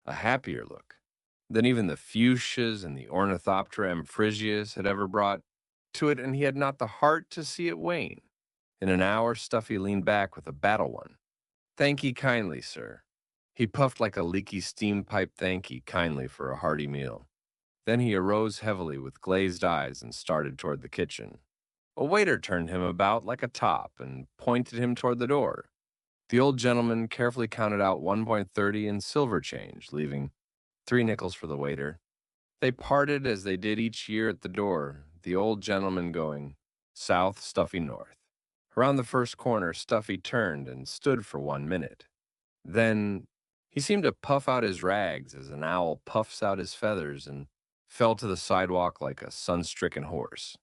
a happier look than even the fuchsias and the Ornithoptera amphrisius had ever brought to it, and he had not the heart to see it wane. In an hour, Stuffy leaned back with a battle one. Thank ye kindly, sir. He puffed like a leaky steam pipe thank ye kindly for a hearty meal. Then he arose heavily with glazed eyes and started toward the kitchen. A waiter turned him about like a top and pointed him toward the door. The old gentleman carefully counted out 1.30 in silver change, leaving 3 nickels for the waiter. They parted as they did each year at the door, the old gentleman going south, Stuffy north. Around the first corner, Stuffy turned and stood for 1 minute. Then he seemed to puff out his rags as an owl puffs out his feathers and fell to the sidewalk like a sun-stricken horse.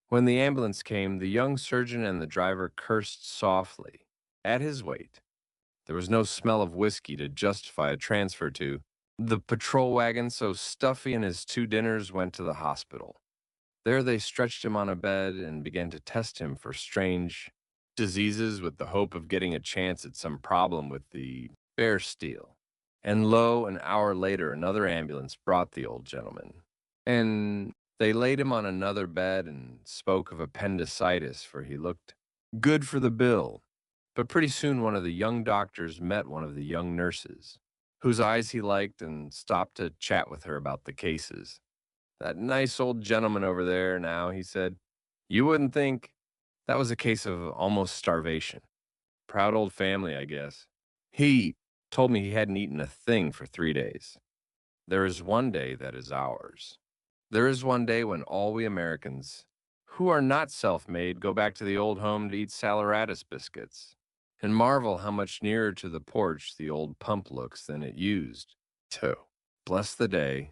When the ambulance came, the young surgeon and the driver cursed softly. At his weight, there was no smell of whiskey to justify a transfer to the patrol wagon, so Stuffy and his 2 dinners went to the hospital. There they stretched him on a bed and began to test him for strange diseases with the hope of getting a chance at some problem with the bear steel. And lo, an hour later, another ambulance brought the old gentleman. And they laid him on another bed and spoke of appendicitis, for he looked good for the bill. But pretty soon one of the young doctors met one of the young nurses, whose eyes he liked, and stopped to chat with her about the cases. That nice old gentleman over there now, he said, you wouldn't think that was a case of almost starvation. Proud old family, I guess. He told me he hadn't eaten a thing for 3 days. There is one day that is ours. There is one day when all we Americans who are not self-made go back to the old home to eat saleratus biscuits and marvel how much nearer to the porch the old pump looks than it used to. Bless the day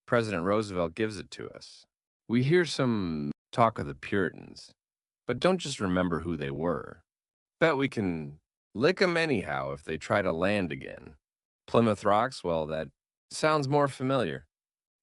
President Roosevelt gives it to us. We hear some talk of the Puritans, but don't just remember who they were. Bet we can lick 'em anyhow if they try to land again. Plymouth Rocks, well, that sounds more familiar.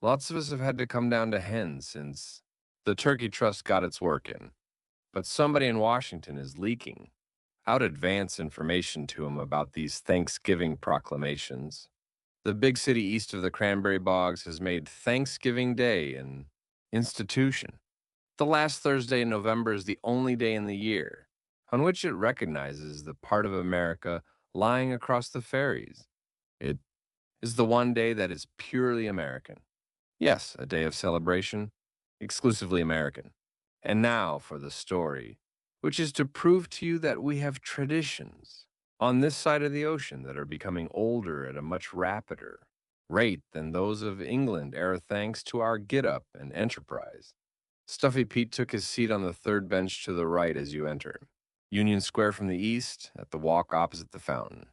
Lots of us have had to come down to hens since the Turkey Trust got its work in. But somebody in Washington is leaking out advance information to him about these Thanksgiving proclamations. The big city east of the cranberry bogs has made Thanksgiving Day an institution. The last Thursday in November is the only day in the year on which it recognizes the part of America lying across the ferries. It is the one day that is purely American. Yes, a day of celebration, exclusively American. And now for the story, which is to prove to you that we have traditions on this side of the ocean that are becoming older at a much rapider rate than those of England, ere thanks to our get-up and enterprise. Stuffy Pete took his seat on the third bench to the right as you enter. Union Square from the east, at the walk opposite the fountain.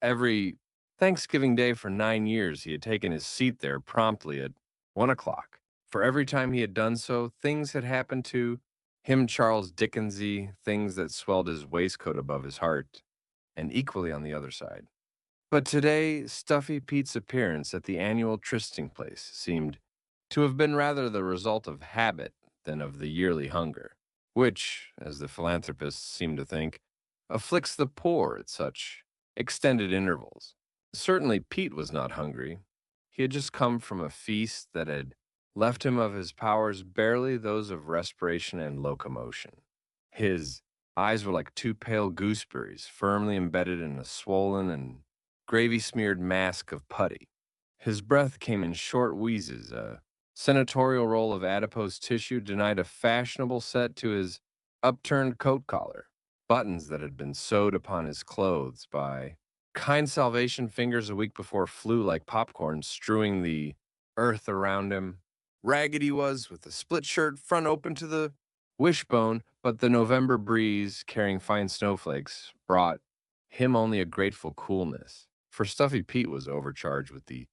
Every Thanksgiving Day for 9 years, he had taken his seat there promptly at 1 o'clock. For every time he had done so, things had happened to him Charles Dickensy, things that swelled his waistcoat above his heart, and equally on the other side. But today, Stuffy Pete's appearance at the annual trysting place seemed to have been rather the result of habit than of the yearly hunger, which, as the philanthropists seem to think, afflicts the poor at such extended intervals. Certainly, Pete was not hungry. He had just come from a feast that had left him of his powers barely those of respiration and locomotion. His eyes were like 2 pale gooseberries firmly embedded in a swollen and gravy-smeared mask of putty. His breath came in short wheezes. A senatorial roll of adipose tissue denied a fashionable set to his upturned coat collar. Buttons that had been sewed upon his clothes by kind Salvation fingers a week before flew like popcorn, strewing the earth around him. Ragged he was, with the split shirt front open to the wishbone, but the November breeze, carrying fine snowflakes, brought him only a grateful coolness. For Stuffy Pete was overcharged with the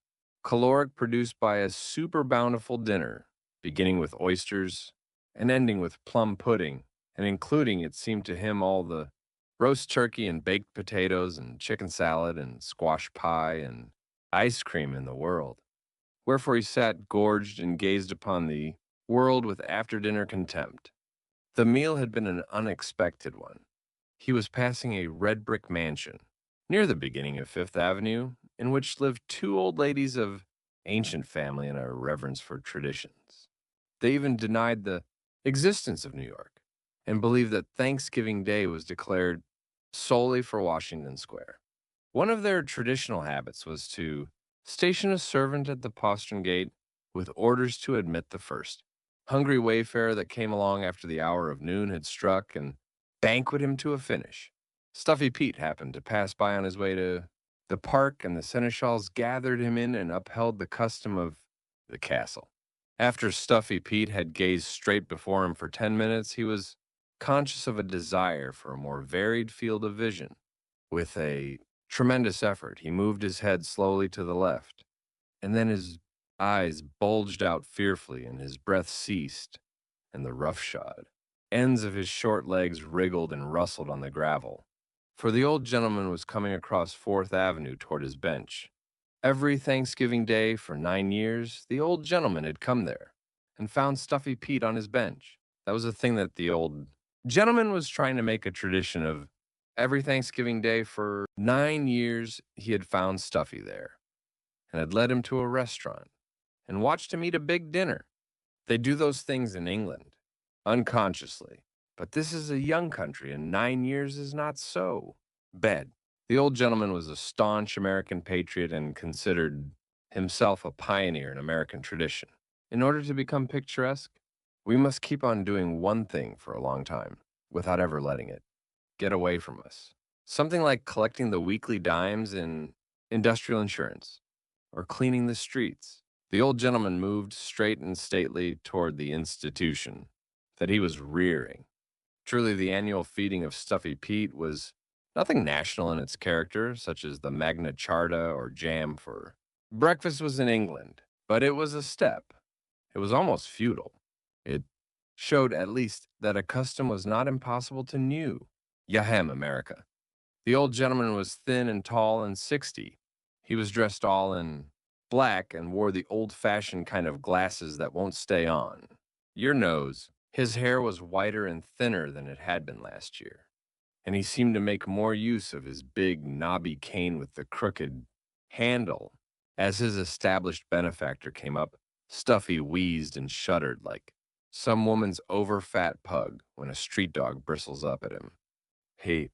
caloric produced by a super bountiful dinner, beginning with oysters and ending with plum pudding, and including, it seemed to him, all the roast turkey and baked potatoes and chicken salad and squash pie and ice cream in the world. Wherefore he sat gorged and gazed upon the world with after-dinner contempt. The meal had been an unexpected one. He was passing a red brick mansion near the beginning of Fifth Avenue, in which lived two old ladies of ancient family and a reverence for traditions. They even denied the existence of New York and believed that Thanksgiving Day was declared solely for Washington Square. One of their traditional habits was to station a servant at the postern gate with orders to admit the first hungry wayfarer that came along after the hour of noon had struck and banquet him to a finish. Stuffy Pete happened to pass by on his way to the park, and the seneschals gathered him in and upheld the custom of the castle. After Stuffy Pete had gazed straight before him for 10 minutes, he was conscious of a desire for a more varied field of vision. With a tremendous effort, he moved his head slowly to the left, and then his eyes bulged out fearfully, and his breath ceased, and the roughshod ends of his short legs wriggled and rustled on the gravel. For the old gentleman was coming across Fourth Avenue toward his bench. Every Thanksgiving Day for 9 years, the old gentleman had come there and found Stuffy Pete on his bench. That was a thing that the old gentleman was trying to make a tradition of. Every Thanksgiving Day for 9 years, he had found Stuffy there and had led him to a restaurant and watched him eat a big dinner. They do those things in England, unconsciously. But this is a young country, and 9 years is not so bad. The old gentleman was a staunch American patriot and considered himself a pioneer in American tradition. In order to become picturesque, we must keep on doing one thing for a long time without ever letting it get away from us. Something like collecting the weekly dimes in industrial insurance or cleaning the streets. The old gentleman moved straight and stately toward the institution that he was rearing. Truly, the annual feeding of Stuffy Pete was nothing national in its character, such as the Magna Charta or jam for breakfast was in England, but it was a step. It was almost feudal. It showed at least that a custom was not impossible to new. Yahem, America. The old gentleman was thin and tall and 60. He was dressed all in black and wore the old-fashioned kind of glasses that won't stay on. Your nose. His hair was whiter and thinner than it had been last year, and he seemed to make more use of his big, knobby cane with the crooked handle. As his established benefactor came up, Stuffy wheezed and shuddered like some woman's overfat pug when a street dog bristles up at him. He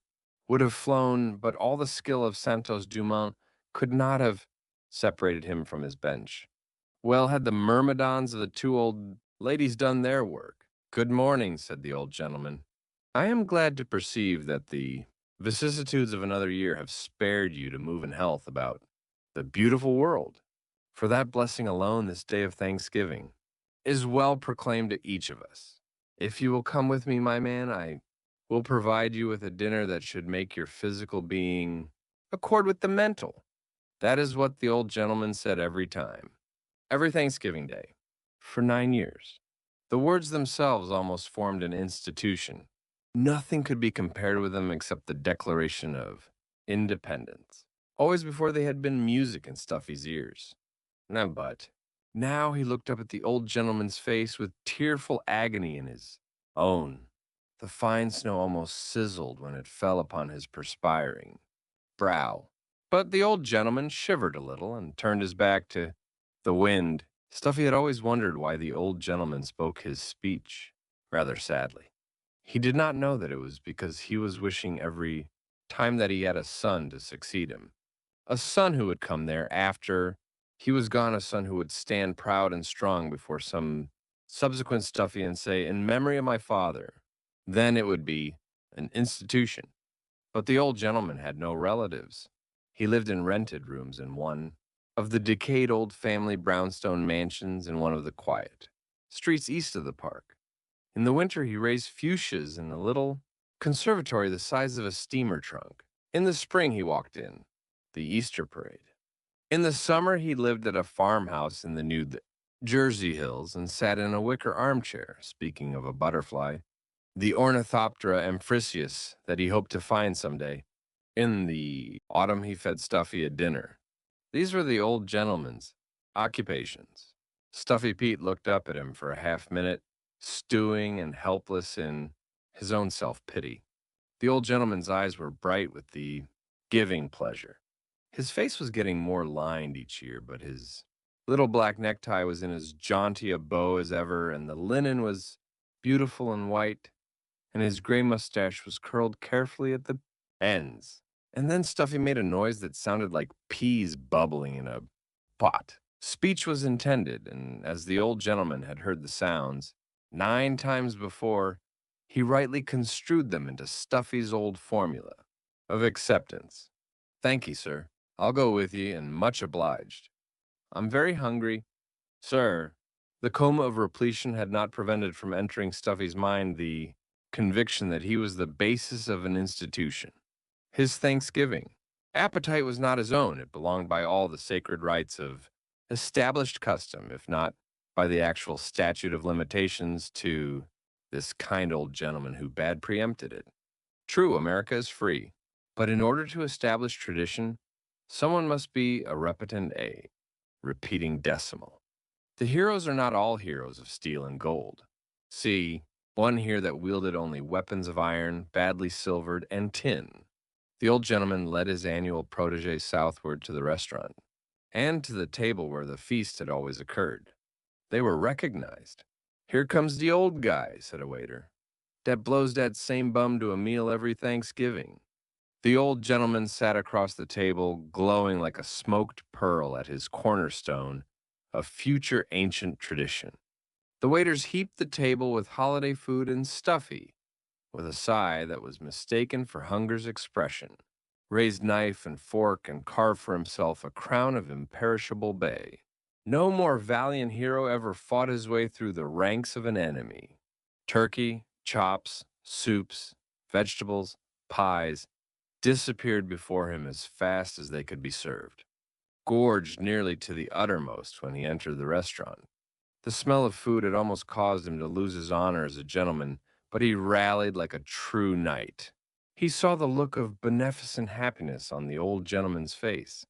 would have flown, but all the skill of Santos Dumont could not have separated him from his bench. Well had the myrmidons of the two old ladies done their work. Good morning, said the old gentleman. I am glad to perceive that the vicissitudes of another year have spared you to move in health about the beautiful world. For that blessing alone, this day of Thanksgiving is well proclaimed to each of us. If you will come with me, my man, I will provide you with a dinner that should make your physical being accord with the mental. That is what the old gentleman said every time, every Thanksgiving Day, for 9 years. The words themselves almost formed an institution. Nothing could be compared with them except the Declaration of Independence. Always before they had been music in Stuffy's ears. But now he looked up at the old gentleman's face with tearful agony in his own. The fine snow almost sizzled when it fell upon his perspiring brow. But the old gentleman shivered a little and turned his back to the wind. Stuffy had always wondered why the old gentleman spoke his speech rather sadly. He did not know that it was because he was wishing every time that he had a son to succeed him. A son who would come there after he was gone, a son who would stand proud and strong before some subsequent Stuffy and say, in memory of my father. Then it would be an institution. But the old gentleman had no relatives. He lived in rented rooms in one of the decayed old family brownstone mansions in one of the quiet streets east of the park. In the winter, he raised fuchsias in a little conservatory the size of a steamer trunk. In the spring, he walked in the Easter parade. In the summer, he lived at a farmhouse in the New Jersey hills and sat in a wicker armchair, speaking of a butterfly, the Ornithoptera amphrisius that he hoped to find someday. In the autumn, he fed Stuffy a dinner. These were the old gentleman's occupations. Stuffy Pete looked up at him for a half-minute, stewing and helpless in his own self-pity. The old gentleman's eyes were bright with the giving pleasure. His face was getting more lined each year, but his little black necktie was in as jaunty a bow as ever, and the linen was beautiful and white, and his gray mustache was curled carefully at the ends. And then Stuffy made a noise that sounded like peas bubbling in a pot. Speech was intended, and as the old gentleman had heard the sounds 9 times before, he rightly construed them into Stuffy's old formula of acceptance. Thank ye, sir. I'll go with ye, and much obliged. I'm very hungry. Sir, the coma of repletion had not prevented from entering Stuffy's mind the conviction that he was the basis of an institution. His Thanksgiving. Appetite was not his own. It belonged by all the sacred rights of established custom, if not by the actual statute of limitations to this kind old gentleman who bad preempted it. True, America is free, but in order to establish tradition, someone must be a repetent A, repeating decimal. The heroes are not all heroes of steel and gold. See, one here that wielded only weapons of iron, badly silvered, and tin. The old gentleman led his annual protege southward to the restaurant, and to the table where the feast had always occurred. They were recognized. Here comes the old guy, said a waiter. Dat blows dat same bum to a meal every Thanksgiving. The old gentleman sat across the table, glowing like a smoked pearl at his cornerstone of future ancient tradition. The waiters heaped the table with holiday food and Stuffy, with a sigh that was mistaken for hunger's expression, raised knife and fork and carved for himself a crown of imperishable bay. No more valiant hero ever fought his way through the ranks of an enemy. Turkey, chops, soups, vegetables, pies disappeared before him as fast as they could be served, gorged nearly to the uttermost when he entered the restaurant. The smell of food had almost caused him to lose his honor as a gentleman, but he rallied like a true knight. He saw the look of beneficent happiness on the old gentleman's face,